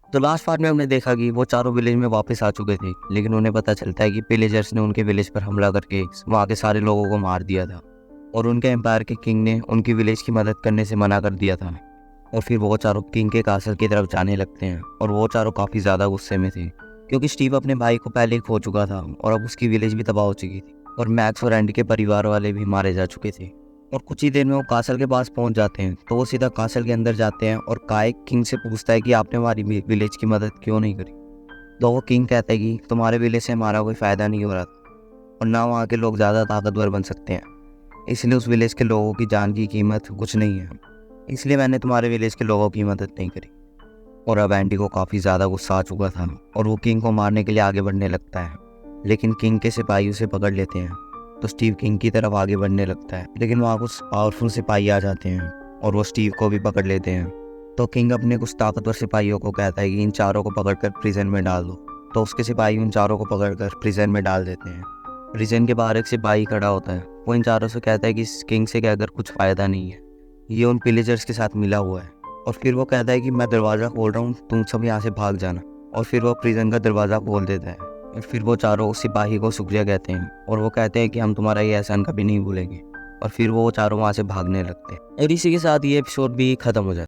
तो last part में हमने देखा कि वो चारों विलेज में वापस आ चुके थे, लेकिन उन्हें पता चलता है कि पिलेजर्स ने उनके विलेज पर हमला करके वहाँ के सारे लोगों को मार दिया था और उनके एम्पायर के किंग ने उनकी विलेज की मदद करने से मना कर दिया था। और फिर वो चारों किंग के कासल की तरफ जाने लगते हैं और वो चारों काफ़ी ज़्यादा गुस्से में थे क्योंकि स्टीव अपने भाई को पहले ही खो चुका था और अब उसकी विलेज भी तबाह हो चुकी थी और मैक्स और एंडी के परिवार वाले भी मारे जा चुके थे। और कुछ ही देर में वो कासल के पास पहुंच जाते हैं तो वो सीधा कासल के अंदर जाते हैं और काय किंग से पूछता है कि आपने हमारी विलेज की मदद क्यों नहीं करी। तो वो किंग कहता है कि तुम्हारे विलेज से हमारा कोई फ़ायदा नहीं हो रहा था और ना वहाँ के लोग ज़्यादा ताकतवर बन सकते हैं, इसलिए उस विलेज के लोगों की जान की कीमत कुछ नहीं है, इसलिए मैंने तुम्हारे विलेज के लोगों की मदद नहीं करी। और अब एंडी को काफ़ी ज़्यादा गुस्सा आ चुका था और वो किंग को मारने के लिए आगे बढ़ने लगता है, लेकिन किंग के सिपाही उसे पकड़ लेते हैं। तो स्टीव किंग की तरफ आगे बढ़ने लगता है, लेकिन वहाँ कुछ पावरफुल सिपाही आ जाते हैं और वो स्टीव को भी पकड़ लेते हैं। तो किंग अपने कुछ ताकतवर सिपाहियों को कहता है कि इन चारों को पकड़कर प्रिजन में डाल दो। तो उसके सिपाही उन चारों को पकड़कर प्रिजन में डाल देते हैं। प्रिजन के बाहर एक सिपाही खड़ा होता है, वो इन चारों से कहता है कि इस किंग से कहकर कुछ फ़ायदा नहीं है, ये उन पिलेजर्स के साथ मिला हुआ है। और फिर वो कहता है कि मैं दरवाज़ा खोल रहा हूँ, तुम सब यहाँ से भाग जाना। और फिर वो प्रिजन का दरवाज़ा खोल देता है और फिर वो चारों उस सिपाही को शुक्रिया कहते हैं और वो कहते हैं कि हम तुम्हारा ये एहसान कभी नहीं भूलेंगे। और फिर वो चारों वहाँ से भागने लगते हैं और इसी के साथ ये एपिसोड भी ख़त्म हो जाता है।